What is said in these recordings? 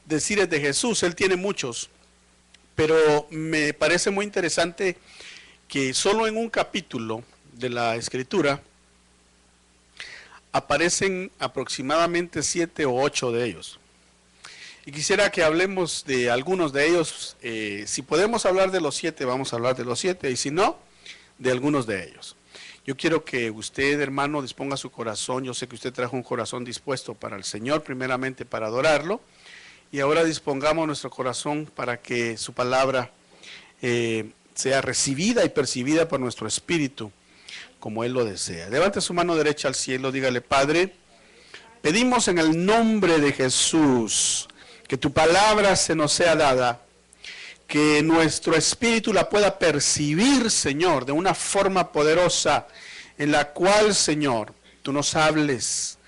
decires de Jesús, Él tiene muchos, pero me parece muy interesante que solo en un capítulo de la Escritura aparecen aproximadamente 7 o 8 de ellos. Y quisiera que hablemos de algunos de ellos. Si podemos hablar de los 7, vamos a hablar de los 7, y si no, de algunos de ellos. Yo quiero que usted, hermano, disponga su corazón. Yo sé que usted trajo un corazón dispuesto para el Señor, primeramente para adorarlo, y ahora dispongamos nuestro corazón para que su palabra sea recibida y percibida por nuestro espíritu, como Él lo desea. Levante su mano derecha al cielo, dígale: Padre, pedimos en el nombre de Jesús que tu palabra se nos sea dada, que nuestro espíritu la pueda percibir, Señor, de una forma poderosa, en la cual, Señor, tú nos hables,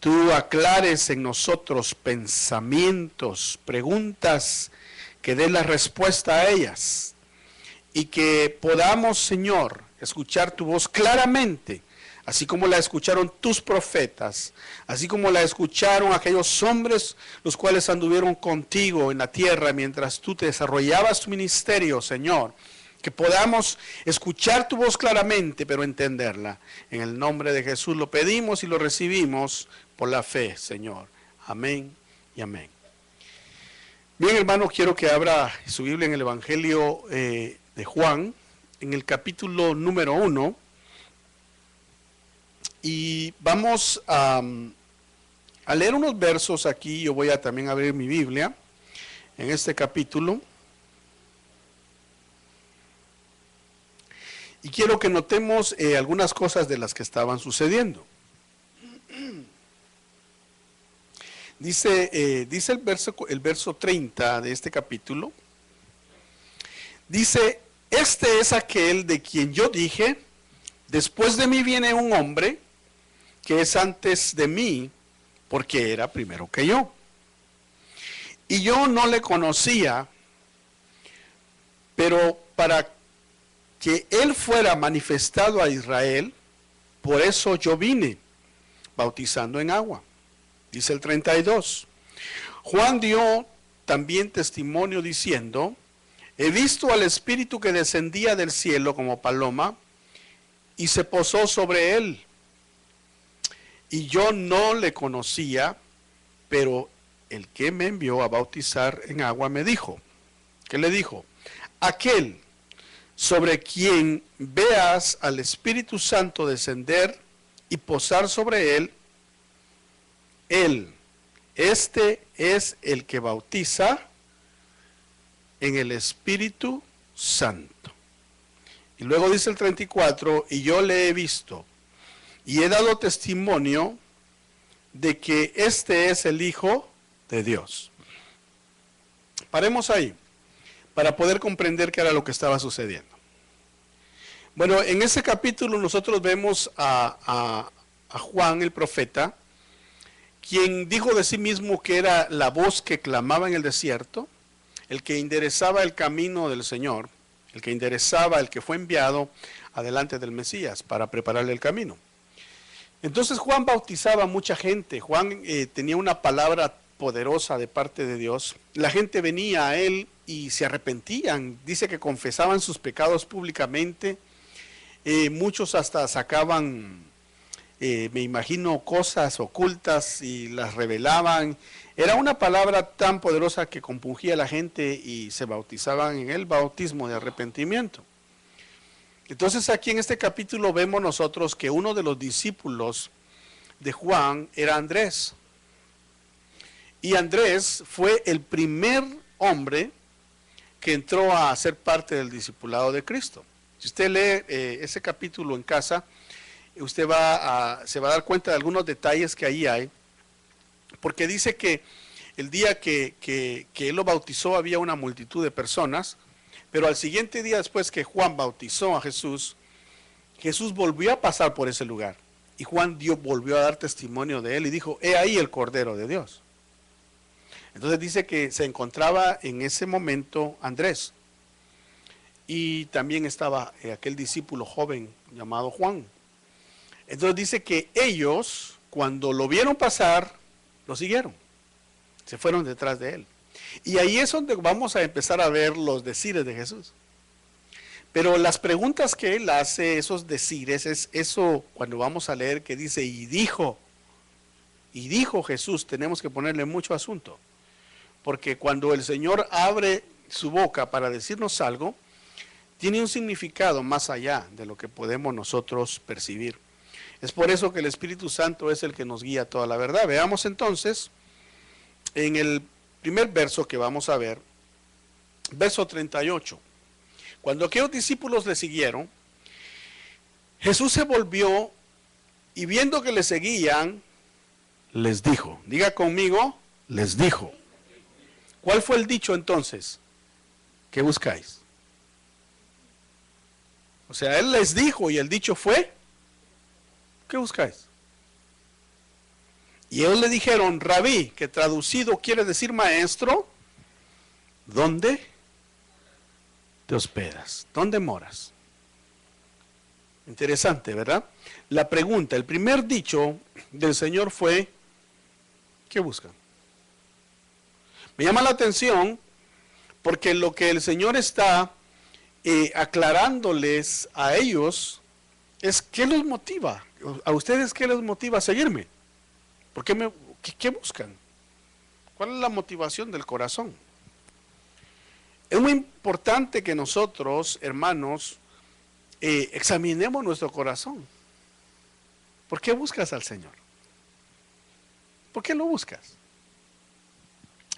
tú aclares en nosotros pensamientos, preguntas, que des la respuesta a ellas, y que podamos, Señor, escuchar tu voz claramente, así como la escucharon tus profetas, así como la escucharon aquellos hombres los cuales anduvieron contigo en la tierra mientras tú te desarrollabas tu ministerio, Señor. Que podamos escuchar tu voz claramente, pero entenderla. En el nombre de Jesús lo pedimos y lo recibimos por la fe, Señor. Amén y amén. Bien, hermano, quiero que abra su Biblia en el Evangelio de Juan, en el capítulo número 1. Y vamos a leer unos versos aquí. Yo voy a también abrir mi Biblia en este capítulo. Y quiero que notemos algunas cosas de las que estaban sucediendo. Dice el verso 30 de este capítulo. Dice: este es aquel de quien yo dije, después de mí viene un hombre que es antes de mí, porque era primero que yo. Y yo no le conocía, pero para que él fuera manifestado a Israel, por eso yo vine, bautizando en agua. Dice el 32. Juan dio también testimonio diciendo: he visto al Espíritu que descendía del cielo como paloma, y se posó sobre él. Y yo no le conocía, pero el que me envió a bautizar en agua me dijo. ¿Qué le dijo? Aquel sobre quien veas al Espíritu Santo descender y posar sobre él, este es el que bautiza en el Espíritu Santo. Y luego dice el 34, y yo le he visto, y he dado testimonio de que este es el Hijo de Dios. Paremos ahí, para poder comprender qué era lo que estaba sucediendo. Bueno, en ese capítulo nosotros vemos a Juan el profeta, quien dijo de sí mismo que era la voz que clamaba en el desierto, el que enderezaba el camino del Señor, el que enderezaba, el que fue enviado adelante del Mesías para prepararle el camino. Entonces Juan bautizaba a mucha gente. Juan tenía una palabra poderosa de parte de Dios. La gente venía a él y se arrepentían. Dice que confesaban sus pecados públicamente. Muchos hasta sacaban, me imagino, cosas ocultas y las revelaban. Era una palabra tan poderosa que compungía a la gente y se bautizaban en el bautismo de arrepentimiento. Entonces aquí en este capítulo vemos nosotros que uno de los discípulos de Juan era Andrés. Y Andrés fue el primer hombre que entró a ser parte del discipulado de Cristo. Si usted lee ese capítulo en casa, usted se va a dar cuenta de algunos detalles que ahí hay, porque dice que el día que él lo bautizó había una multitud de personas, pero al siguiente día después que Juan bautizó a Jesús, Jesús volvió a pasar por ese lugar, y Juan volvió a dar testimonio de él y dijo: he ahí el Cordero de Dios. Entonces dice que se encontraba en ese momento Andrés, y también estaba aquel discípulo joven llamado Juan. Entonces dice que ellos, cuando lo vieron pasar, lo siguieron, se fueron detrás de él. Y ahí es donde vamos a empezar a ver los decires de Jesús. Pero las preguntas que él hace, esos decires, es eso cuando vamos a leer que dice, y dijo Jesús, tenemos que ponerle mucho asunto. Porque cuando el Señor abre su boca para decirnos algo, tiene un significado más allá de lo que podemos nosotros percibir. Es por eso que el Espíritu Santo es el que nos guía toda la verdad. Veamos entonces en el primer verso que vamos a ver, verso 38. Cuando aquellos discípulos le siguieron, Jesús se volvió y viendo que le seguían, les dijo, diga conmigo, les dijo. ¿Cuál fue el dicho entonces? ¿Qué buscáis? O sea, él les dijo y el dicho fue, ¿qué buscáis? Y ellos le dijeron, Rabí, que traducido quiere decir maestro, ¿dónde te hospedas? ¿Dónde moras? Interesante, ¿verdad? La pregunta, el primer dicho del Señor fue, ¿qué buscan? Me llama la atención porque lo que el Señor está aclarándoles a ellos es qué los motiva. ¿A ustedes qué les motiva a seguirme? ¿Por qué qué buscan? ¿Cuál es la motivación del corazón? Es muy importante que nosotros, hermanos, examinemos nuestro corazón. ¿Por qué buscas al Señor? ¿Por qué lo buscas?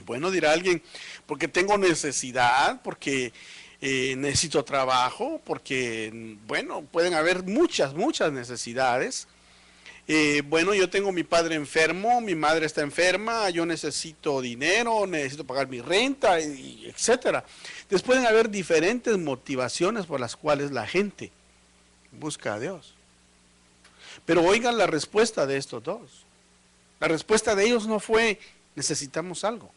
Bueno, dirá alguien, porque tengo necesidad, porque necesito trabajo, porque, bueno, pueden haber muchas necesidades. Bueno, yo tengo mi padre enfermo, mi madre está enferma, yo necesito dinero, necesito pagar mi renta, etcétera. Entonces pueden haber diferentes motivaciones por las cuales la gente busca a Dios. Pero oigan la respuesta de estos dos. La respuesta de ellos no fue, necesitamos algo,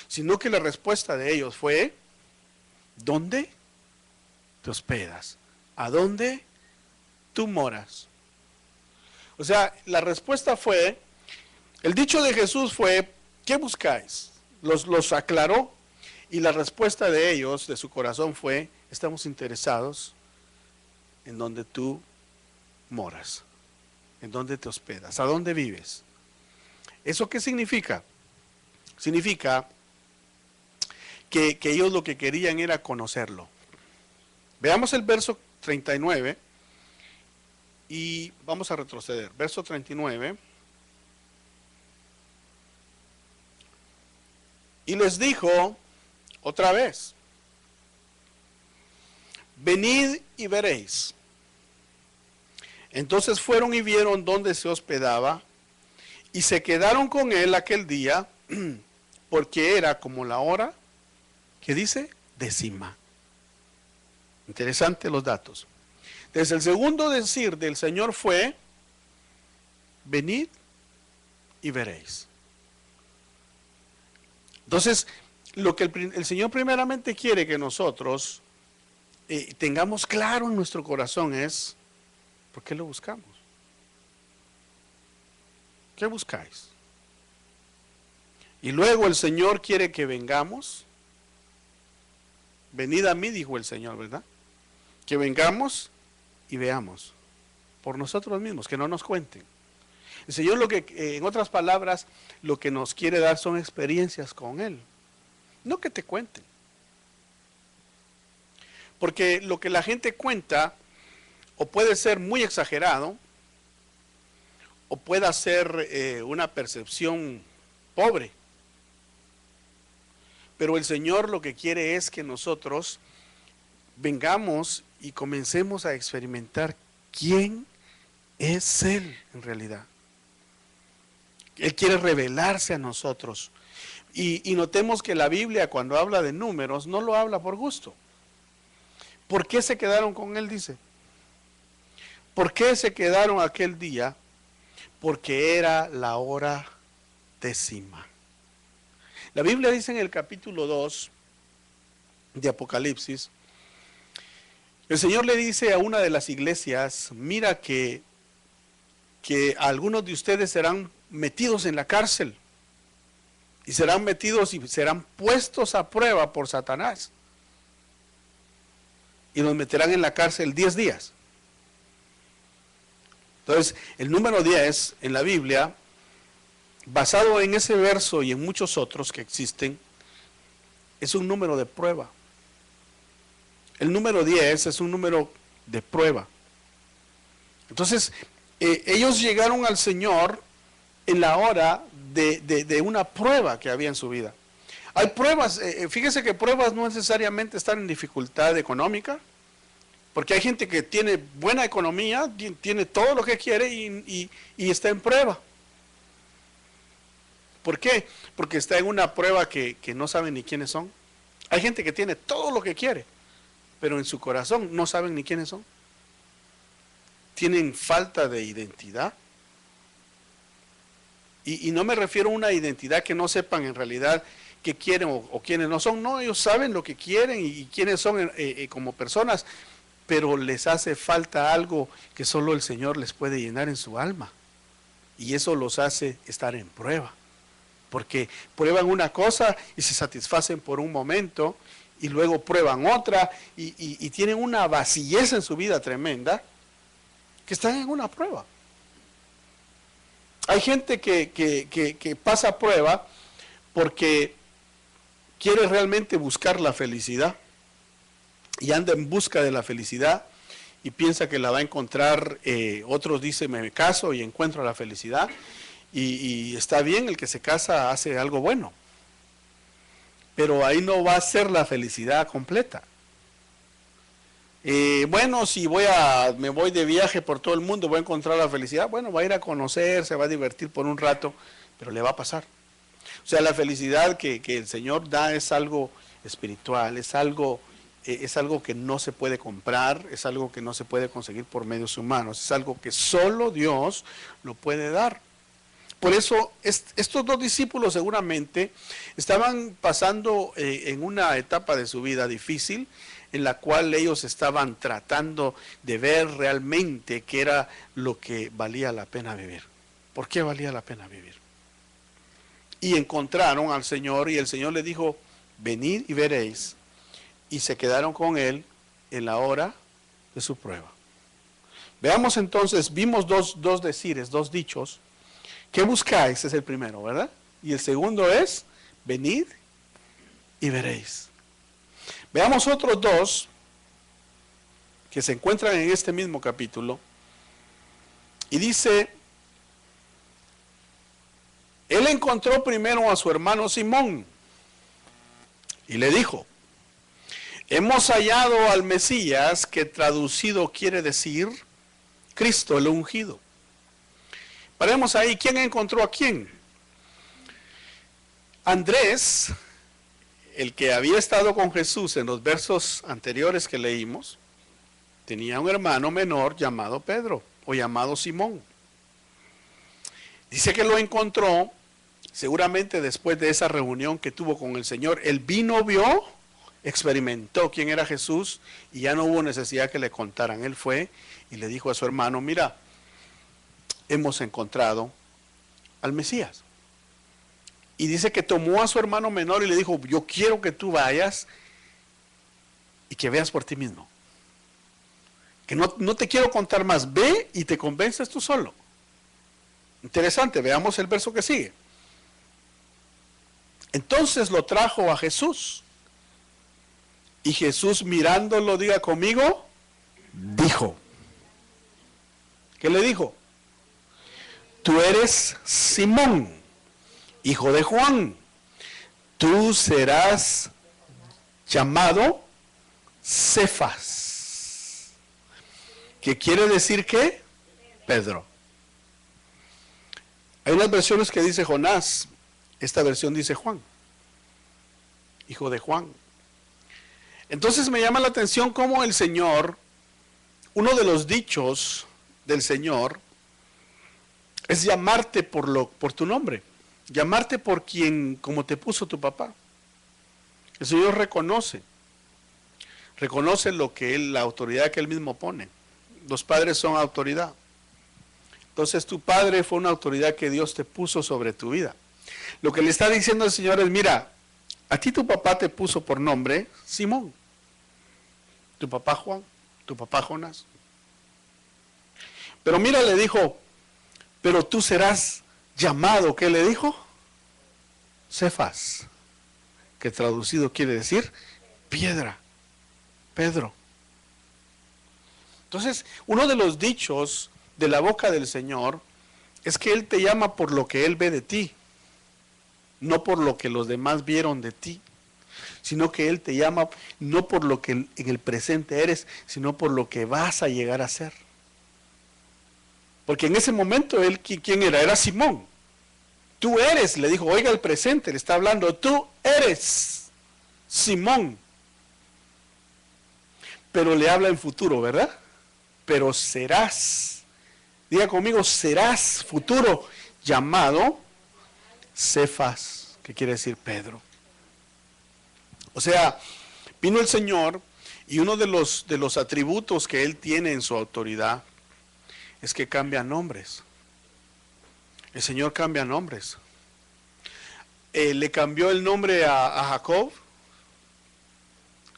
sino que la respuesta de ellos fue, ¿dónde te hospedas? ¿A dónde tú moras? O sea, la respuesta fue, el dicho de Jesús fue, ¿qué buscáis? Los aclaró y la respuesta de ellos, de su corazón fue, estamos interesados en donde tú moras, en donde te hospedas, a dónde vives. ¿Eso qué significa? Significa que ellos lo que querían era conocerlo. Veamos el verso 39 y vamos a retroceder. Verso 39. Y les dijo otra vez, venid y veréis. Entonces fueron y vieron dónde se hospedaba y se quedaron con él aquel día porque era como la hora, ¿qué dice? 10ª. Interesante los datos. Desde el segundo decir del Señor fue, venid y veréis. Entonces, lo que el Señor primeramente quiere que nosotros tengamos claro en nuestro corazón es, ¿por qué lo buscamos? ¿Qué buscáis? Y luego el Señor quiere que vengamos. Venid a mí, dijo el Señor, ¿verdad? Que vengamos y veamos por nosotros mismos, que no nos cuenten. El Señor en otras palabras, lo que nos quiere dar son experiencias con Él, no que te cuenten. Porque lo que la gente cuenta o puede ser muy exagerado o pueda ser una percepción pobre. Pero el Señor lo que quiere es que nosotros vengamos y comencemos a experimentar quién es Él en realidad. Él quiere revelarse a nosotros. Y notemos que la Biblia cuando habla de números no lo habla por gusto. ¿Por qué se quedaron con Él? Dice. ¿Por qué se quedaron aquel día? Porque era la hora 10ª. La Biblia dice en el capítulo 2 de Apocalipsis, el Señor le dice a una de las iglesias, mira que algunos de ustedes serán metidos en la cárcel y serán metidos y serán puestos a prueba por Satanás. Y los meterán en la cárcel 10 días. Entonces, el número 10 en la Biblia, basado en ese verso y en muchos otros que existen, es un número de prueba. El número 10 es un número de prueba. Entonces, ellos llegaron al Señor en la hora de una prueba que había en su vida. Hay pruebas, fíjese que pruebas no necesariamente están en dificultad económica, porque hay gente que tiene buena economía, tiene todo lo que quiere y está en prueba. ¿Por qué? Porque está en una prueba que no saben ni quiénes son. Hay gente que tiene todo lo que quiere, pero en su corazón no saben ni quiénes son. Tienen falta de identidad. Y no me refiero a una identidad que no sepan en realidad qué quieren o quiénes no son. No, ellos saben lo que quieren y quiénes son como personas, pero les hace falta algo que solo el Señor les puede llenar en su alma. Y eso los hace estar en prueba. Porque prueban una cosa y se satisfacen por un momento, y luego prueban otra, y tienen una vacillez en su vida tremenda, que están en una prueba. Hay gente que pasa prueba porque quiere realmente buscar la felicidad, y anda en busca de la felicidad, y piensa que la va a encontrar. Otros dicen, me caso y encuentro la felicidad, y está bien, el que se casa hace algo bueno, pero ahí no va a ser la felicidad completa. Bueno, si me voy de viaje por todo el mundo, voy a encontrar la felicidad. Bueno, va a ir a conocer, se va a divertir por un rato, pero le va a pasar. O sea, la felicidad que el Señor da es algo espiritual, es algo que no se puede comprar, es algo que no se puede conseguir por medios humanos, es algo que solo Dios lo puede dar. Por eso estos dos discípulos seguramente estaban pasando en una etapa de su vida difícil, en la cual ellos estaban tratando de ver realmente qué era lo que valía la pena vivir. ¿Por qué valía la pena vivir? Y encontraron al Señor, y el Señor les dijo, venid y veréis. Y se quedaron con Él en la hora de su prueba. Veamos entonces, vimos dos decires, dos dichos. ¿Qué buscáis? Es el primero, ¿verdad? Y el segundo es, venid y veréis. Veamos otros dos que se encuentran en este mismo capítulo. Y dice, él encontró primero a su hermano Simón y le dijo, hemos hallado al Mesías, que traducido quiere decir Cristo, el ungido. Paremos ahí, ¿quién encontró a quién? Andrés, el que había estado con Jesús en los versos anteriores que leímos, tenía un hermano menor llamado Pedro, o llamado Simón. Dice que lo encontró, seguramente después de esa reunión que tuvo con el Señor. Él vino, vio, experimentó quién era Jesús, y ya no hubo necesidad que le contaran. Él fue y le dijo a su hermano, mira, hemos encontrado al Mesías. Y dice que tomó a su hermano menor y le dijo, yo quiero que tú vayas y que veas por ti mismo. Que no te quiero contar más, ve y te convences tú solo. Interesante, veamos el verso que sigue. Entonces lo trajo a Jesús. Y Jesús, mirándolo, diga conmigo, dijo. ¿Qué le dijo? Tú eres Simón, hijo de Juan. Tú serás llamado Cefas. ¿Qué quiere decir qué? Pedro. Hay unas versiones que dice Jonás. Esta versión dice Juan, hijo de Juan. Entonces me llama la atención cómo el Señor, uno de los dichos del Señor, es llamarte por tu nombre, llamarte por quien, como te puso tu papá. El Señor reconoce la autoridad que Él mismo pone. Los padres son autoridad. Entonces tu padre fue una autoridad que Dios te puso sobre tu vida. Lo que le está diciendo el Señor es, mira, a ti tu papá te puso por nombre Simón, tu papá Juan, tu papá Jonás. Pero mira, le dijo, pero tú serás llamado, ¿qué le dijo? Cefas, que traducido quiere decir piedra, Pedro. Entonces, uno de los dichos de la boca del Señor es que Él te llama por lo que Él ve de ti, no por lo que los demás vieron de ti, sino que Él te llama no por lo que en el presente eres, sino por lo que vas a llegar a ser. Porque en ese momento Él, ¿quién era? Era Simón. Tú eres, le dijo, oiga el presente, le está hablando, tú eres Simón. Pero le habla en futuro, ¿verdad? Pero serás, diga conmigo, serás futuro llamado Cefas, que quiere decir Pedro. O sea, vino el Señor y uno de los atributos que Él tiene en su autoridad es que cambia nombres. El Señor cambia nombres. Le cambió el nombre a Jacob.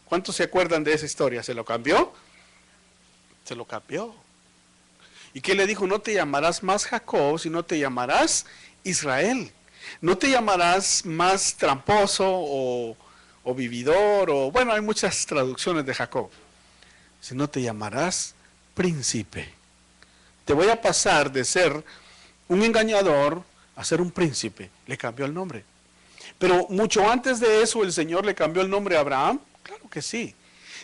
¿Cuántos se acuerdan de esa historia? ¿Se lo cambió? Se lo cambió. ¿Y qué le dijo? No te llamarás más Jacob, sino te llamarás Israel. No te llamarás más tramposo o vividor, o bueno, hay muchas traducciones de Jacob, sino te llamarás príncipe. Te voy a pasar de ser un engañador a ser un príncipe. Le cambió el nombre. Pero mucho antes de eso el Señor le cambió el nombre a Abraham. Claro que sí.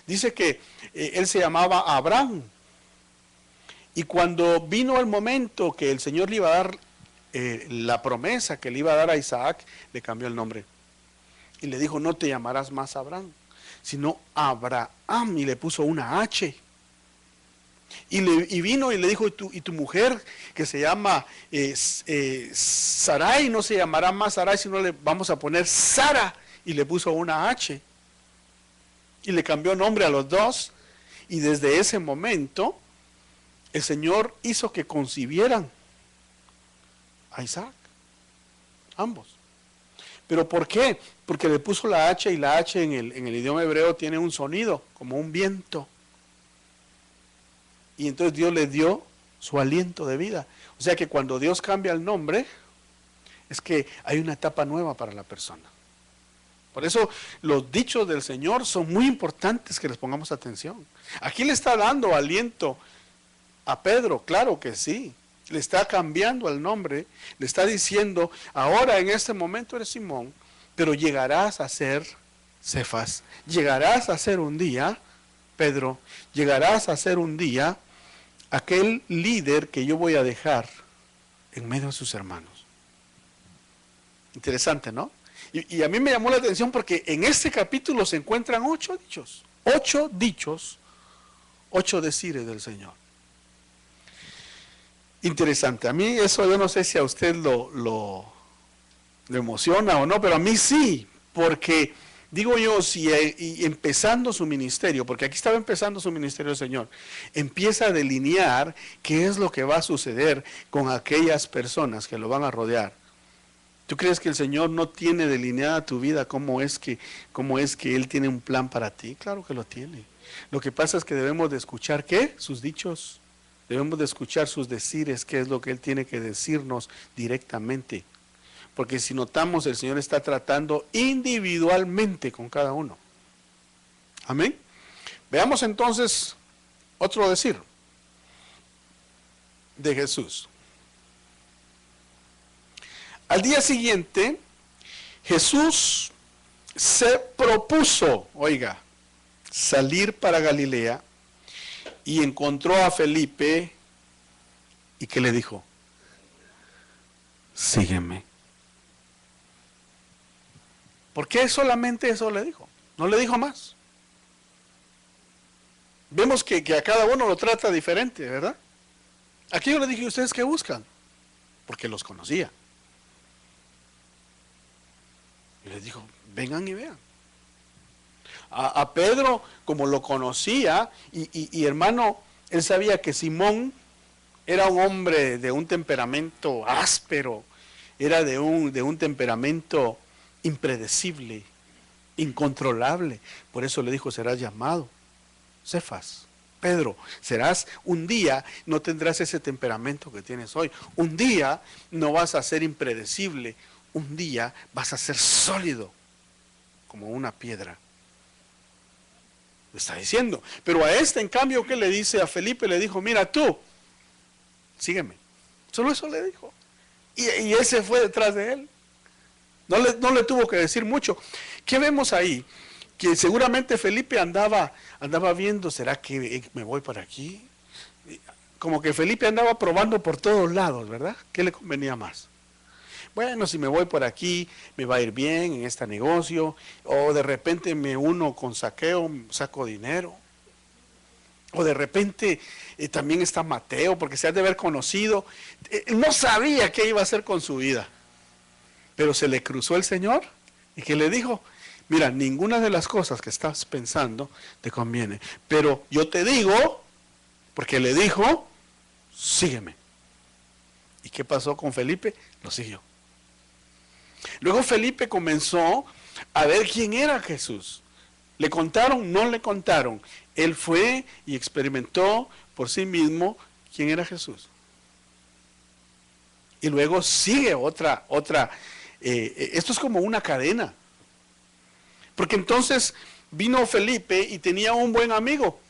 Dice que él se llamaba Abraham. Y cuando vino el momento que el Señor le iba a dar la promesa que le iba a dar a Isaac, le cambió el nombre. Y le dijo, no te llamarás más Abraham, sino Abraham. Y le puso una H. Y vino y le dijo, y tu mujer, que se llama Sarai, no se llamará más Sarai, sino le vamos a poner Sara. Y le puso una H. Y le cambió nombre a los dos. Y desde ese momento, el Señor hizo que concibieran a Isaac. Ambos. ¿Pero por qué? Porque le puso la H, y la H en el idioma hebreo tiene un sonido, como un viento. Y entonces Dios le dio su aliento de vida. O sea que cuando Dios cambia el nombre, es que hay una etapa nueva para la persona. Por eso los dichos del Señor son muy importantes que les pongamos atención. Aquí le está dando aliento a Pedro, claro que sí. Le está cambiando el nombre, le está diciendo, ahora en este momento eres Simón, pero llegarás a ser Cefas, llegarás a ser un día, Pedro, llegarás a ser un día aquel líder que yo voy a dejar en medio de sus hermanos. Interesante, ¿no? Y a mí me llamó la atención porque en este capítulo se encuentran 8 dichos, 8 dichos, 8 decires del Señor. Interesante, a mí eso yo no sé si a usted lo emociona o no, pero a mí sí, porque digo yo, si empezando su ministerio, porque aquí estaba empezando su ministerio el Señor, empieza a delinear qué es lo que va a suceder con aquellas personas que lo van a rodear. ¿Tú crees que el Señor no tiene delineada tu vida cómo es que Él tiene un plan para ti? Claro que lo tiene. Lo que pasa es que debemos de escuchar, ¿qué? Sus dichos. Debemos de escuchar sus decires, qué es lo que Él tiene que decirnos directamente. Porque si notamos, el Señor está tratando individualmente con cada uno. Amén. Veamos entonces otro decir de Jesús. Al día siguiente, Jesús se propuso, oiga, salir para Galilea y encontró a Felipe y ¿qué le dijo? Sígueme. ¿Por qué solamente eso le dijo? No le dijo más. Vemos que a cada uno lo trata diferente, ¿verdad? Aquí yo le dije, ¿ustedes qué buscan? Porque los conocía. Y les dijo, vengan y vean. A Pedro, como lo conocía, y hermano, él sabía que Simón era un hombre de un temperamento áspero, era de un temperamento impredecible, incontrolable. Por eso le dijo, serás llamado Cefas, Pedro. Serás un día, no tendrás ese temperamento que tienes hoy. Un día no vas a ser impredecible. Un día vas a ser sólido como una piedra. Le está diciendo. Pero a este, en cambio, ¿qué le dice a Felipe? Le dijo, mira tú, sígueme. Solo eso le dijo. Y él se fue detrás de él. No le tuvo que decir mucho. ¿Qué vemos ahí? Que seguramente Felipe andaba viendo, ¿será que me voy para aquí? Como que Felipe andaba probando por todos lados, ¿verdad? ¿Qué le convenía más? Bueno, si me voy por aquí, me va a ir bien en este negocio, o de repente me uno con saqueo, saco dinero, o de repente también está Mateo, porque se ha de haber conocido. No sabía qué iba a hacer con su vida, pero se le cruzó el Señor y que le dijo, mira, ninguna de las cosas que estás pensando te conviene, pero yo te digo, porque le dijo, sígueme. ¿Y qué pasó con Felipe? Lo siguió. Luego Felipe comenzó a ver quién era Jesús. ¿Le contaron? No le contaron. Él fue y experimentó por sí mismo quién era Jesús. Y luego sigue otra. Esto es como una cadena. Porque entonces vino Felipe y tenía un buen amigo.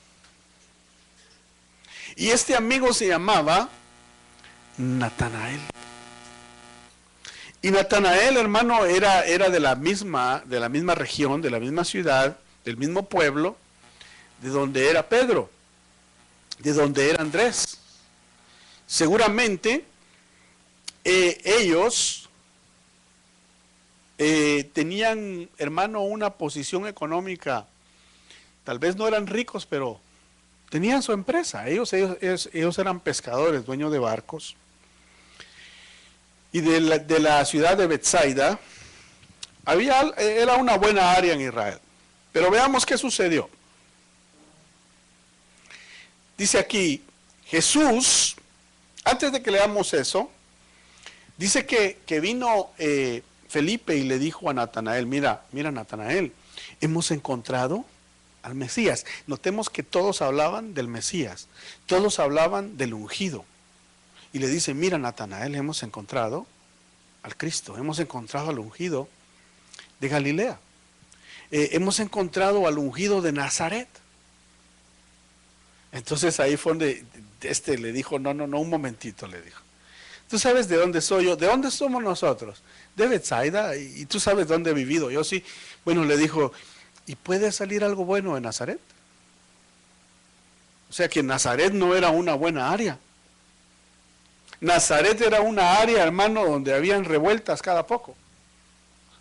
Y este amigo se llamaba Natanael. Y Natanael, hermano, era de la misma región, de la misma ciudad, del mismo pueblo, de donde era Pedro, de donde era Andrés. Seguramente ellos tenían, hermano, una posición económica, tal vez no eran ricos, pero tenían su empresa. Ellos eran pescadores, dueños de barcos. Y de la ciudad de Betsaida, era una buena área en Israel. Pero veamos qué sucedió. Dice aquí, Jesús, antes de que leamos eso, dice que vino Felipe y le dijo a Natanael, mira Natanael, hemos encontrado al Mesías. Notemos que todos hablaban del Mesías, todos hablaban del ungido. Y le dice, mira Natanael, hemos encontrado al Cristo, hemos encontrado al ungido de Galilea, hemos encontrado al ungido de Nazaret. Entonces ahí fue donde le dijo, no, un momentito, le dijo. ¿Tú sabes de dónde soy yo? ¿De dónde somos nosotros? De Betsaida, y tú sabes dónde he vivido. Yo sí. Bueno, le dijo, ¿y puede salir algo bueno de Nazaret? O sea que Nazaret no era una buena área. Nazaret era una área, hermano, donde habían revueltas cada poco.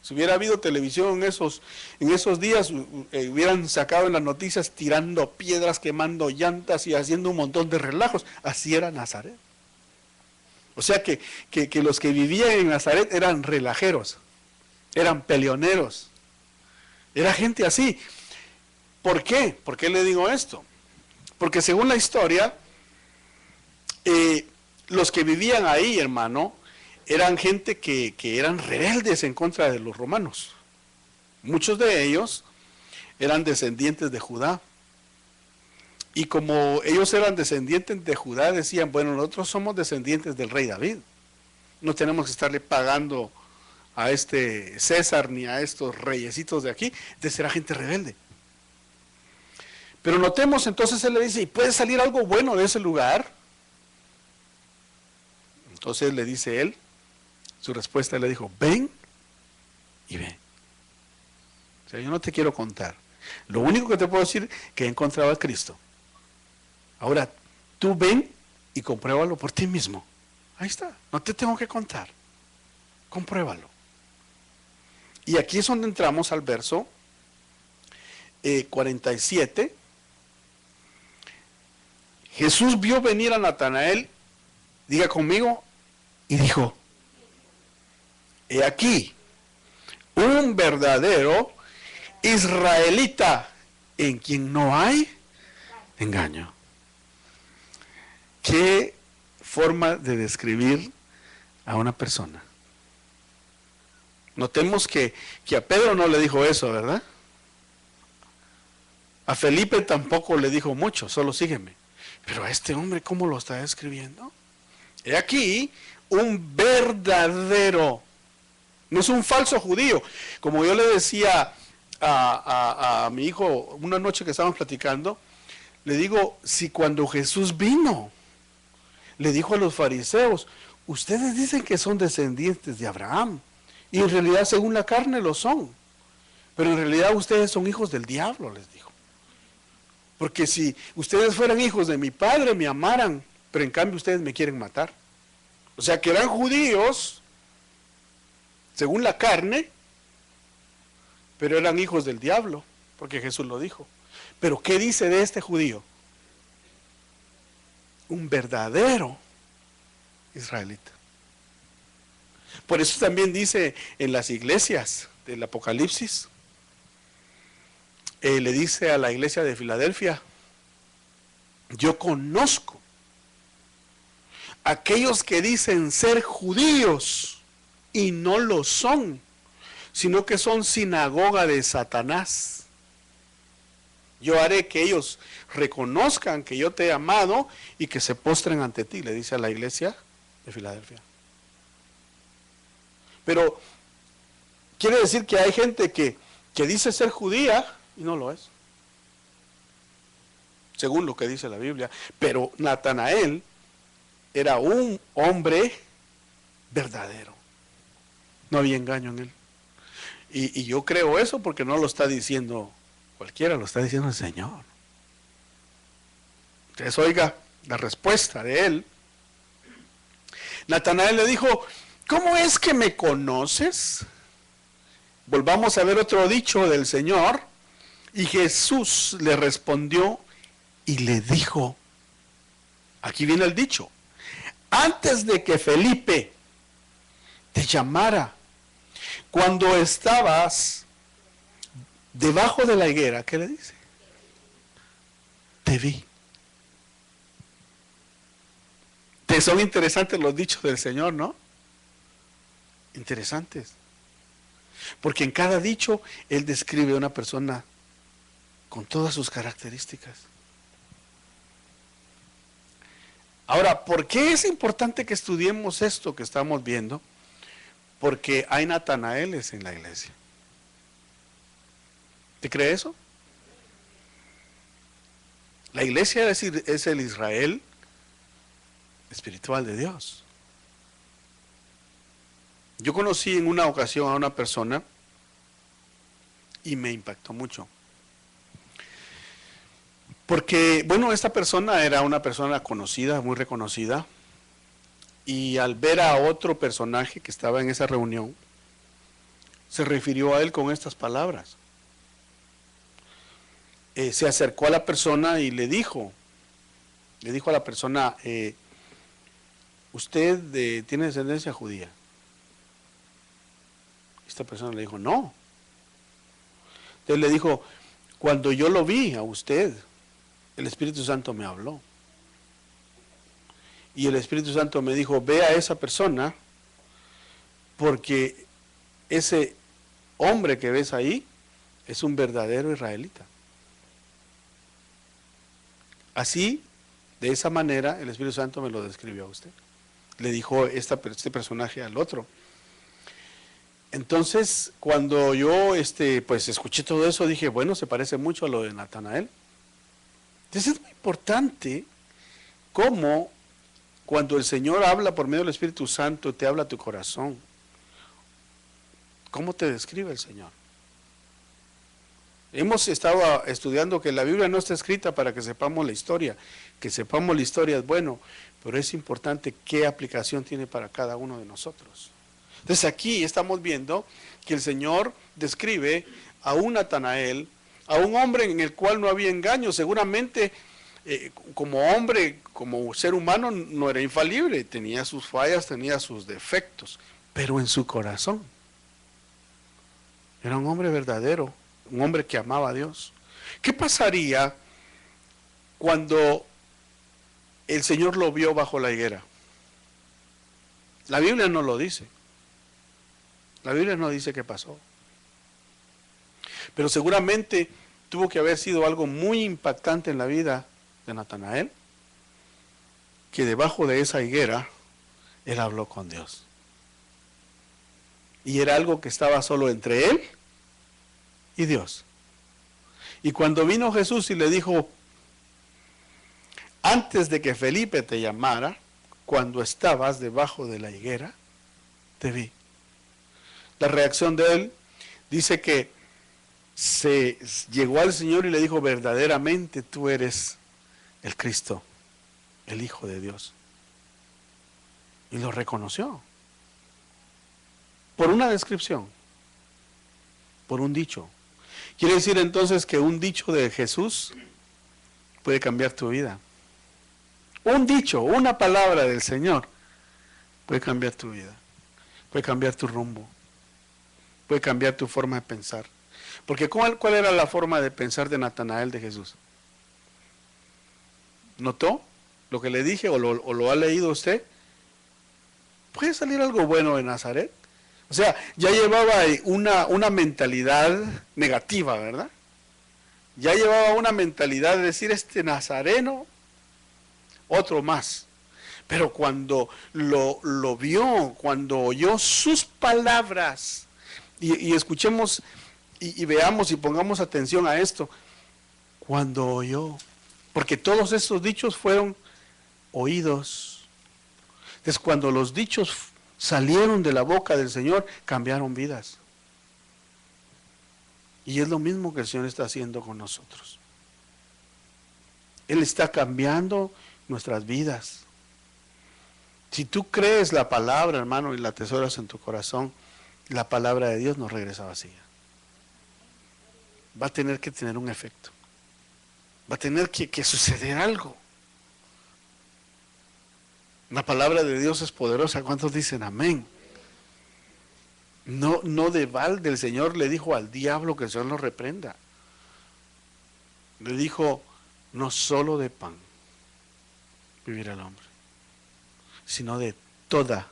Si hubiera habido televisión en esos días, hubieran sacado en las noticias tirando piedras, quemando llantas y haciendo un montón de relajos. Así era Nazaret. O sea que los que vivían en Nazaret eran relajeros, eran peleoneros, era gente así. ¿Por qué? ¿Por qué le digo esto? Porque según la historia, los que vivían ahí, hermano, eran gente que eran rebeldes en contra de los romanos. Muchos de ellos eran descendientes de Judá. Y como ellos eran descendientes de Judá, decían, bueno, nosotros somos descendientes del rey David. No tenemos que estarle pagando a este César ni a estos reyesitos de aquí. Entonces era gente rebelde. Pero notemos, entonces él le dice, ¿y puede salir algo bueno de ese lugar? Entonces le dice él, su respuesta le dijo, ven y ve. O sea, yo no te quiero contar. Lo único que te puedo decir es que he encontrado a Cristo. Ahora, tú ven y compruébalo por ti mismo. Ahí está, no te tengo que contar. Compruébalo. Y aquí es donde entramos al verso 47. Jesús vio venir a Natanael, diga conmigo, y dijo, he aquí, un verdadero israelita en quien no hay engaño. ¿Qué forma de describir a una persona? Notemos que a Pedro no le dijo eso, ¿verdad? A Felipe tampoco le dijo mucho, solo sígueme. Pero a este hombre, ¿cómo lo está escribiendo? He aquí un verdadero, no es un falso judío. Como yo le decía a mi hijo una noche que estábamos platicando, le digo, si cuando Jesús vino, le dijo a los fariseos, ustedes dicen que son descendientes de Abraham, y en realidad según la carne lo son, pero en realidad ustedes son hijos del diablo, les dijo. Porque si ustedes fueran hijos de mi padre, me amaran, pero en cambio ustedes me quieren matar. O sea que eran judíos, según la carne, pero eran hijos del diablo, porque Jesús lo dijo. Pero ¿qué dice de este judío? Un verdadero israelita. Por eso también dice en las iglesias del Apocalipsis, le dice a la iglesia de Filadelfia, yo conozco aquellos que dicen ser judíos y no lo son, sino que son sinagoga de Satanás. Yo haré que ellos reconozcan que yo te he amado y que se postren ante ti, le dice a la iglesia de Filadelfia. Pero quiere decir que hay gente que dice ser judía y no lo es, según lo que dice la Biblia. Pero Natanael era un hombre verdadero, no había engaño en él. Y yo creo eso porque no lo está diciendo cualquiera, lo está diciendo el Señor. Entonces oiga la respuesta de él. Natanael le dijo, ¿cómo es que me conoces? Volvamos a ver otro dicho del Señor. Y Jesús le respondió y le dijo, aquí viene el dicho, antes de que Felipe te llamara, cuando estabas debajo de la higuera, ¿qué le dice? Te vi. Te son interesantes los dichos del Señor, ¿no? Interesantes. Porque en cada dicho Él describe a una persona con todas sus características. Ahora, ¿por qué es importante que estudiemos esto que estamos viendo? Porque hay Natanaeles en la iglesia. ¿Te cree eso? La iglesia es el Israel espiritual de Dios. Yo conocí en una ocasión a una persona y me impactó mucho. Porque, bueno, esta persona era una persona conocida, muy reconocida, y al ver a otro personaje que estaba en esa reunión, se refirió a él con estas palabras. Se acercó a la persona y le dijo a la persona, ¿usted tiene descendencia judía? Esta persona le dijo, no. Entonces le dijo, cuando yo lo vi a usted, el Espíritu Santo me habló. Y el Espíritu Santo me dijo, ve a esa persona, porque ese hombre que ves ahí es un verdadero israelita. Así, de esa manera, el Espíritu Santo me lo describió a usted. Le dijo este personaje al otro. Entonces, cuando yo pues escuché todo eso, dije, bueno, se parece mucho a lo de Natanael. Entonces es muy importante cómo cuando el Señor habla por medio del Espíritu Santo, te habla a tu corazón. ¿Cómo te describe el Señor? Hemos estado estudiando que la Biblia no está escrita para que sepamos la historia. Que sepamos la historia es bueno, pero es importante qué aplicación tiene para cada uno de nosotros. Entonces aquí estamos viendo que el Señor describe a un Natanael, a un hombre en el cual no había engaño. Seguramente como hombre, como ser humano no era infalible, tenía sus fallas, tenía sus defectos, pero en su corazón era un hombre verdadero, un hombre que amaba a Dios. ¿Qué pasaría cuando el Señor lo vio bajo la higuera? La Biblia no lo dice. La Biblia no dice qué pasó. Pero seguramente tuvo que haber sido algo muy impactante en la vida de Natanael, que debajo de esa higuera él habló con Dios. Y era algo que estaba solo entre él y Dios. Y cuando vino Jesús y le dijo, antes de que Felipe te llamara, cuando estabas debajo de la higuera, te vi. La reacción de él dice que se llegó al Señor y le dijo, verdaderamente tú eres el Cristo, el Hijo de Dios. Y lo reconoció. Por una descripción, por un dicho. Quiere decir entonces que un dicho de Jesús puede cambiar tu vida. Un dicho, una palabra del Señor puede cambiar tu vida, puede cambiar tu rumbo, puede cambiar tu forma de pensar. Porque ¿cuál era la forma de pensar de Natanael de Jesús? ¿Notó lo que le dije o lo ha leído usted? ¿Puede salir algo bueno de Nazaret? O sea, ya llevaba una mentalidad negativa, ¿verdad? Ya llevaba una mentalidad de decir, este nazareno, otro más. Pero cuando lo vio, cuando oyó sus palabras, y escuchemos y veamos y pongamos atención a esto, cuando oyó, porque todos estos dichos fueron oídos. Entonces, cuando los dichos salieron de la boca del Señor, cambiaron vidas. Y es lo mismo que el Señor está haciendo con nosotros. Él está cambiando nuestras vidas. Si tú crees la palabra, hermano, y la atesoras en tu corazón, la palabra de Dios no regresa vacía. Va a tener que tener un efecto. Va a tener que suceder algo. La palabra de Dios es poderosa. ¿Cuántos dicen amén? No de balde el Señor le dijo al diablo que el Señor lo reprenda. Le dijo, no solo de pan vivirá el hombre, sino de toda.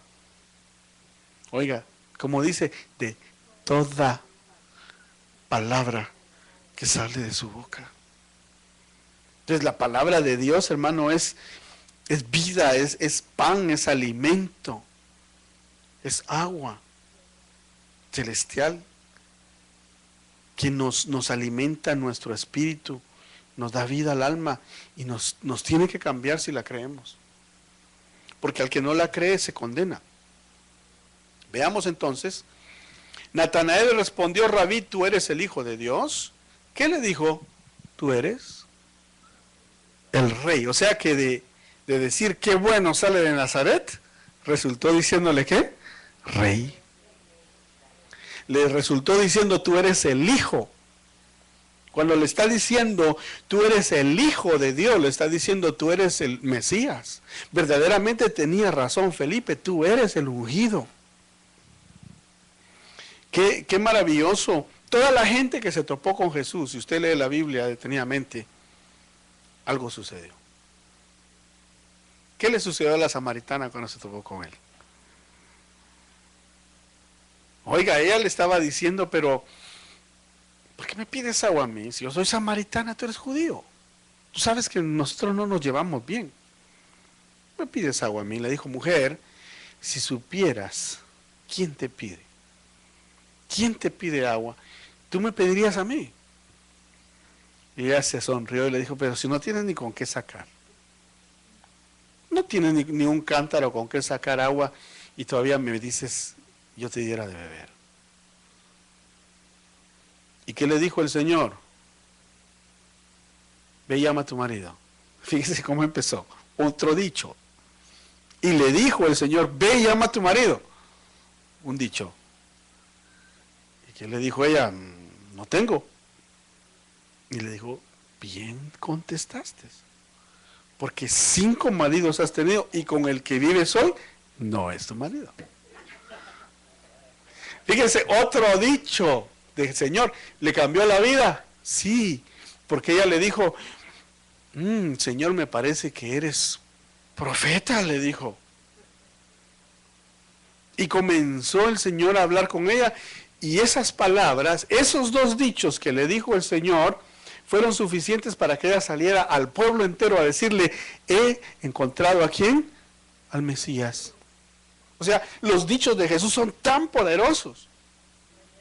Oiga, como dice, de toda palabra que sale de su boca. Entonces la palabra de Dios, hermano, es vida, es pan, es alimento, es agua celestial que nos alimenta nuestro espíritu, nos da vida al alma y nos tiene que cambiar si la creemos. Porque al que no la cree se condena. Veamos entonces. Natanael le respondió, Rabí, ¿tú eres el Hijo de Dios? ¿Qué le dijo? Tú eres el Rey. O sea que de decir qué bueno sale de Nazaret, resultó diciéndole ¿qué? Rey. Le resultó diciendo tú eres el Hijo. Cuando le está diciendo tú eres el Hijo de Dios, le está diciendo tú eres el Mesías. Verdaderamente tenía razón Felipe, tú eres el ungido. Qué maravilloso. Toda la gente que se topó con Jesús, si usted lee la Biblia detenidamente, algo sucedió. ¿Qué le sucedió a la samaritana cuando se topó con él? Oiga, ella le estaba diciendo, pero ¿por qué me pides agua a mí? Si yo soy samaritana, tú eres judío. Tú sabes que nosotros no nos llevamos bien. ¿Me pides agua a mí? Le dijo, mujer, si supieras, ¿quién te pide? ¿Quién te pide agua? ¿Tú me pedirías a mí? Y ella se sonrió y le dijo, pero si no tienes ni con qué sacar. No tienes ni un cántaro con qué sacar agua y todavía me dices, yo te diera de beber. ¿Y qué le dijo el Señor? Ve y llama a tu marido. Fíjese cómo empezó. Otro dicho. Y le dijo el Señor, ve y llama a tu marido. Un dicho. ¿Y qué le dijo ella? No tengo. Y le dijo, bien contestaste. Porque 5 maridos has tenido y con el que vives hoy no es tu marido. Fíjense, otro dicho del Señor. ¿Le cambió la vida? Sí, porque ella le dijo, Señor, me parece que eres profeta, le dijo. Y comenzó el Señor a hablar con ella, y esas palabras, esos dos dichos que le dijo el Señor, fueron suficientes para que ella saliera al pueblo entero a decirle, he encontrado ¿a quién? Al Mesías. O sea, los dichos de Jesús son tan poderosos,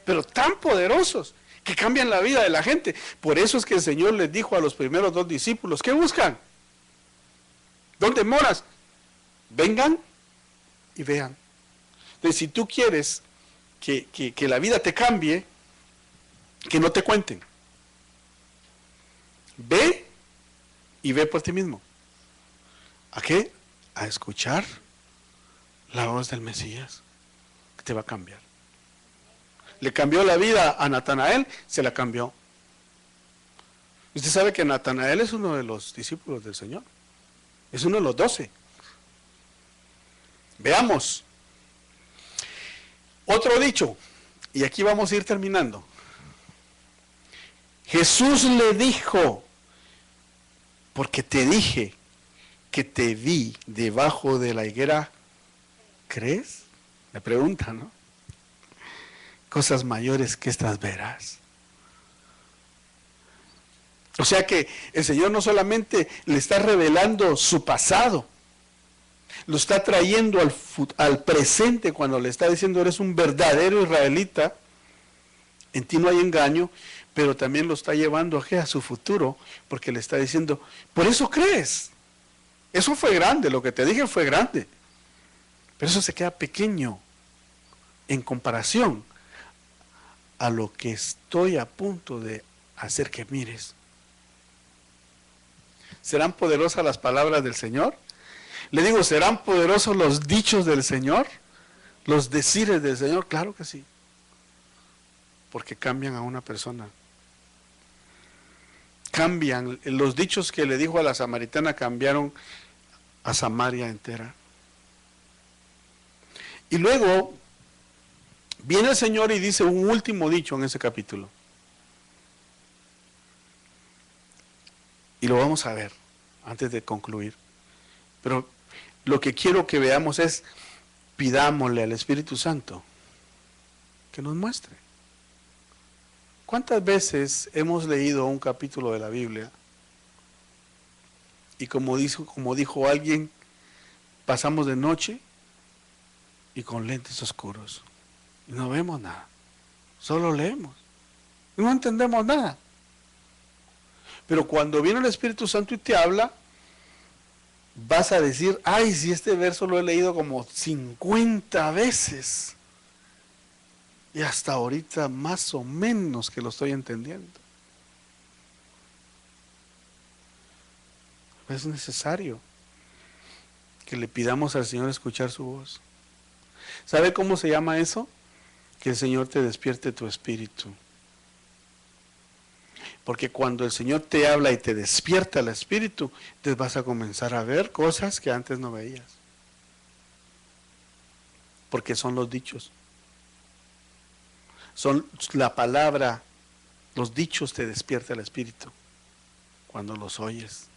pero tan poderosos, que cambian la vida de la gente. Por eso es que el Señor les dijo a los primeros dos discípulos, ¿qué buscan? ¿Dónde moras? Vengan y vean. Entonces, si tú quieres que la vida te cambie, que no te cuenten. Ve y ve por ti mismo. ¿A qué? A escuchar la voz del Mesías, que te va a cambiar. Le cambió la vida a Natanael, se la cambió. Usted sabe que Natanael es uno de los discípulos del Señor. Es uno de los 12. Veamos. Otro dicho, y aquí vamos a ir terminando. Jesús le dijo, porque te dije que te vi debajo de la higuera, ¿crees? Le pregunta, ¿no? Cosas mayores que estas verás. O sea que el Señor no solamente le está revelando su pasado, lo está trayendo al presente cuando le está diciendo eres un verdadero israelita, en ti no hay engaño, pero también lo está llevando a su futuro, porque le está diciendo, por eso crees. Eso fue grande, lo que te dije fue grande, pero eso se queda pequeño en comparación a lo que estoy a punto de hacer que mires. ¿Serán poderosas las palabras del Señor? Le digo, ¿serán poderosos los dichos del Señor? ¿Los decires del Señor? Claro que sí. Porque cambian a una persona. Cambian. Los dichos que le dijo a la samaritana cambiaron a Samaria entera. Y luego viene el Señor y dice un último dicho en ese capítulo. Y lo vamos a ver antes de concluir. Pero lo que quiero que veamos es, pidámosle al Espíritu Santo que nos muestre. ¿Cuántas veces hemos leído un capítulo de la Biblia y como dijo alguien, pasamos de noche y con lentes oscuros y no vemos nada, solo leemos y no entendemos nada? Pero cuando viene el Espíritu Santo y te habla, vas a decir, ay, si este verso lo he leído como 50 veces y hasta ahorita más o menos que lo estoy entendiendo. Es necesario que le pidamos al Señor escuchar su voz. ¿Sabe cómo se llama eso? Que el Señor te despierte tu espíritu. Porque cuando el Señor te habla y te despierta el espíritu, te vas a comenzar a ver cosas que antes no veías. Porque son los dichos. Son la palabra, los dichos te despierta el espíritu cuando los oyes.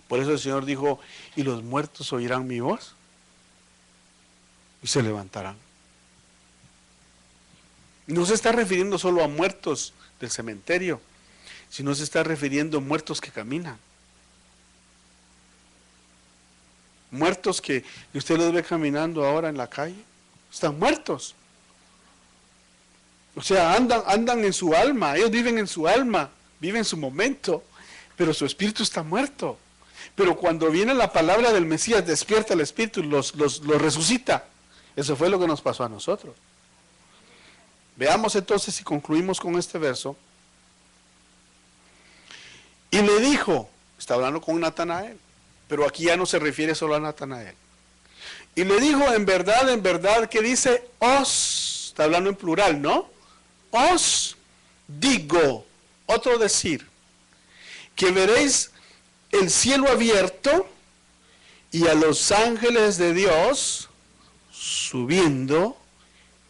Por eso el Señor dijo, y los muertos oirán mi voz y se levantarán. No se está refiriendo solo a muertos del cementerio, sino se está refiriendo a muertos que caminan. Muertos que usted los ve caminando ahora en la calle, están muertos. O sea, andan en su alma, ellos viven en su alma, viven su momento, pero su espíritu está muerto. Pero cuando viene la palabra del Mesías, despierta el espíritu, los resucita. Eso fue lo que nos pasó a nosotros. Veamos entonces si concluimos con este verso. Y le dijo, está hablando con Natanael, pero aquí ya no se refiere solo a Natanael. Y le dijo, en verdad, que dice, os, está hablando en plural, ¿no? Os digo, otro decir, que veréis el cielo abierto y a los ángeles de Dios subiendo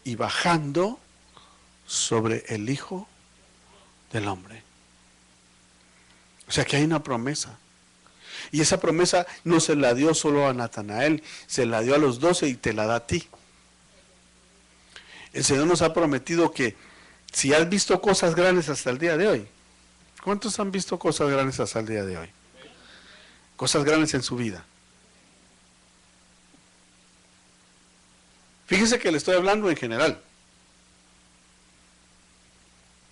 y bajando sobre el Hijo del Hombre. O sea que hay una promesa. Y esa promesa no se la dio solo a Natanael, se la dio a los 12 y te la da a ti. El Señor nos ha prometido que si has visto cosas grandes hasta el día de hoy, ¿cuántos han visto cosas grandes hasta el día de hoy? Cosas grandes en su vida. Fíjese que le estoy hablando en general.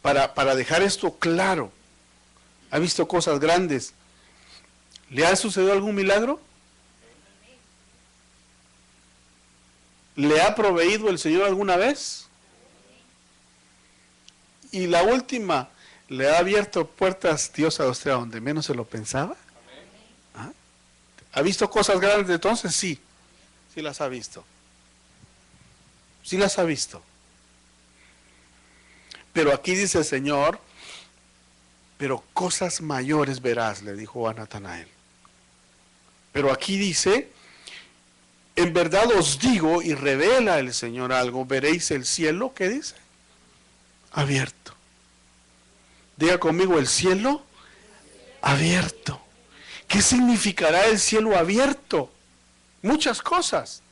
Para dejar esto claro. ¿Ha visto cosas grandes? ¿Le ha sucedido algún milagro? ¿Le ha proveído el Señor alguna vez? Y la última, ¿le ha abierto puertas Dios a usted a donde menos se lo pensaba? ¿Ah? ¿Ha visto cosas grandes entonces? Sí, sí las ha visto. Sí las ha visto. Pero aquí dice el Señor, pero cosas mayores verás, le dijo a Natanael. Pero aquí dice, en verdad os digo, y revela el Señor algo, veréis el cielo, ¿qué dice? Abierto. Diga conmigo, el cielo abierto. ¿Qué significará el cielo abierto? Muchas cosas.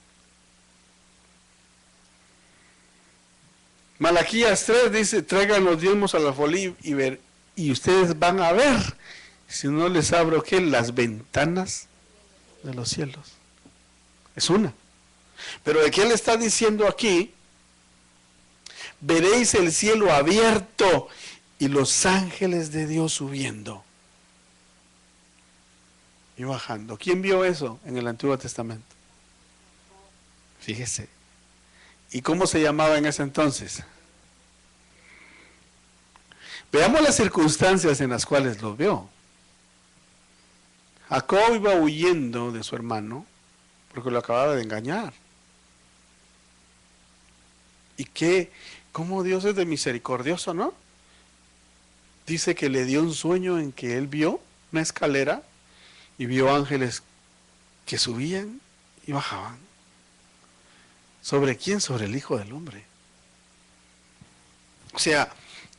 Malaquías 3 dice, traigan los diezmos al alfolí y ustedes van a ver, si no les abro, ¿qué? Las ventanas de los cielos. Es una. Pero ¿de qué le está diciendo aquí? Veréis el cielo abierto y los ángeles de Dios subiendo y bajando. ¿Quién vio eso en el Antiguo Testamento? Fíjese. ¿Y cómo se llamaba en ese entonces? Veamos las circunstancias en las cuales lo vio. Jacob iba huyendo de su hermano porque lo acababa de engañar. ¿Y qué? ¿Cómo Dios es de misericordioso, no? Dice que le dio un sueño en que él vio una escalera y vio ángeles que subían y bajaban. ¿Sobre quién? Sobre el Hijo del Hombre. O sea,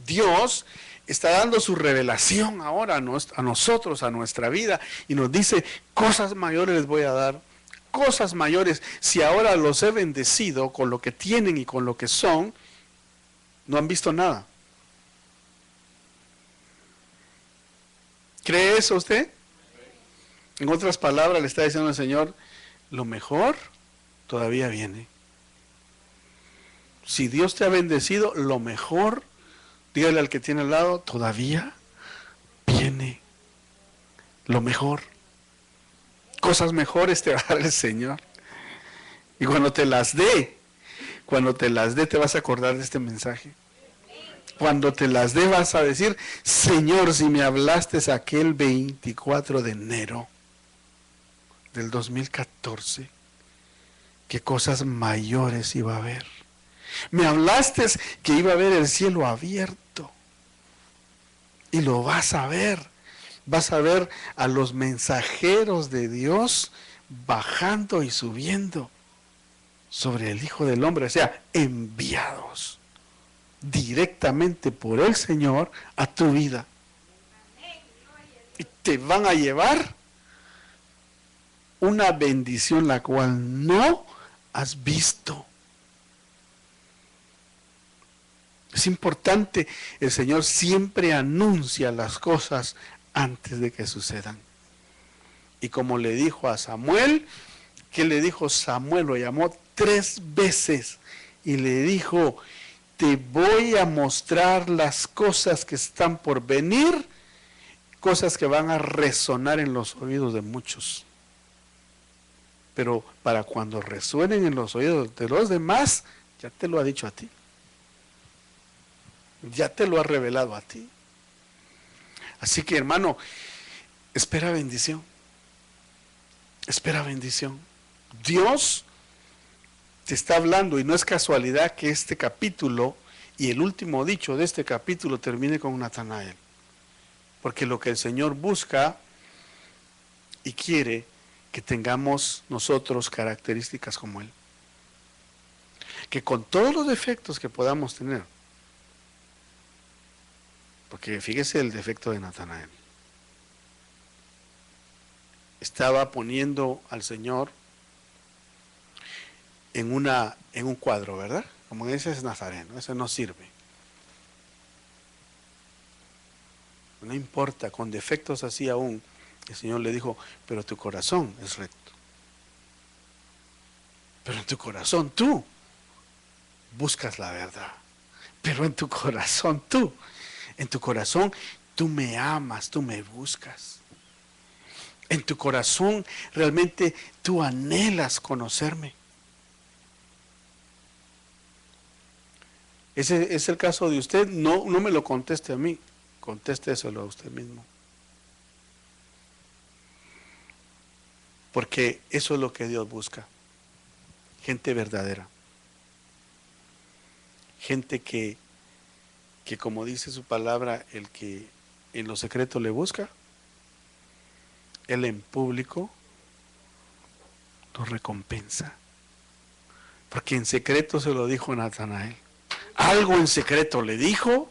Dios está dando su revelación ahora a nosotros, a nuestra vida, y nos dice, cosas mayores les voy a dar, cosas mayores. Si ahora los he bendecido con lo que tienen y con lo que son, no han visto nada. ¿Cree eso usted? En otras palabras, le está diciendo el Señor, lo mejor todavía viene. Si Dios te ha bendecido, lo mejor, dígale al que tiene al lado, todavía viene. Lo mejor. Cosas mejores te va a dar el Señor. Y cuando te las dé, te vas a acordar de este mensaje. Cuando te las dé vas a decir, Señor, si me hablaste aquel 24 de enero del 2014, qué cosas mayores iba a haber. Me hablaste que iba a haber el cielo abierto. Y lo vas a ver. Vas a ver a los mensajeros de Dios bajando y subiendo sobre el Hijo del Hombre, o sea, enviados directamente por el Señor a tu vida. Y te van a llevar una bendición la cual no has visto. Es importante, el Señor siempre anuncia las cosas antes de que sucedan. Y como le dijo a Samuel, ¿qué le dijo Samuel? Lo llamó 3 veces y le dijo, te voy a mostrar las cosas que están por venir, cosas que van a resonar en los oídos de muchos. Pero para cuando resuenen en los oídos de los demás, ya te lo ha dicho a ti. Ya te lo ha revelado a ti. Así que, hermano, espera bendición. Espera bendición. Dios te está hablando y no es casualidad que este capítulo y el último dicho de este capítulo termine con Natanael. Porque lo que el Señor busca y quiere que tengamos nosotros características como Él. Que con todos los defectos que podamos tener, porque fíjese el defecto de Natanael. estaba poniendo al Señor en un cuadro, ¿verdad? Como ese es Nazareno, ese no sirve. No importa, con defectos así aún, el Señor le dijo, pero tu corazón es recto. Pero en tu corazón tú buscas la verdad. Pero en tu corazón tú me amas, tú me buscas. En tu corazón realmente tú anhelas conocerme. Ese es el caso de usted. No me lo conteste a mí, contésteselo a usted mismo. Porque eso es lo que Dios busca. Gente verdadera. Gente que como dice su palabra, el que en lo secreto le busca, Él en público lo recompensa. Porque en secreto se lo dijo Natanael. Algo en secreto le dijo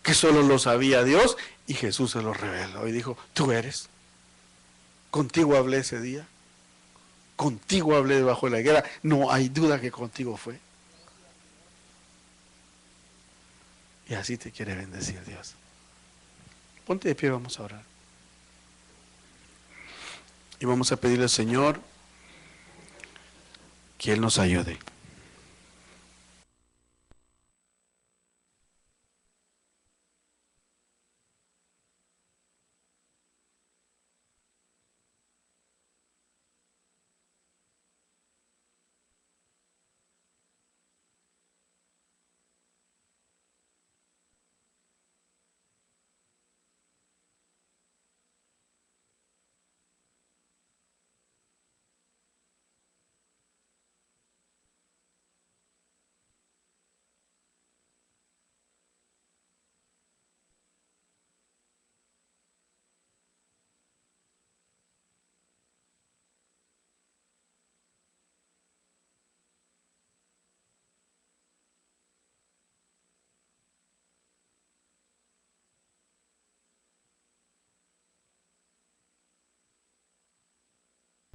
que solo lo sabía Dios y Jesús se lo reveló y dijo, tú eres. Contigo hablé ese día. Contigo hablé debajo de la higuera. No hay duda que contigo fue. Y así te quiere bendecir Dios. Ponte de pie, vamos a orar. Y vamos a pedirle al Señor que Él nos ayude.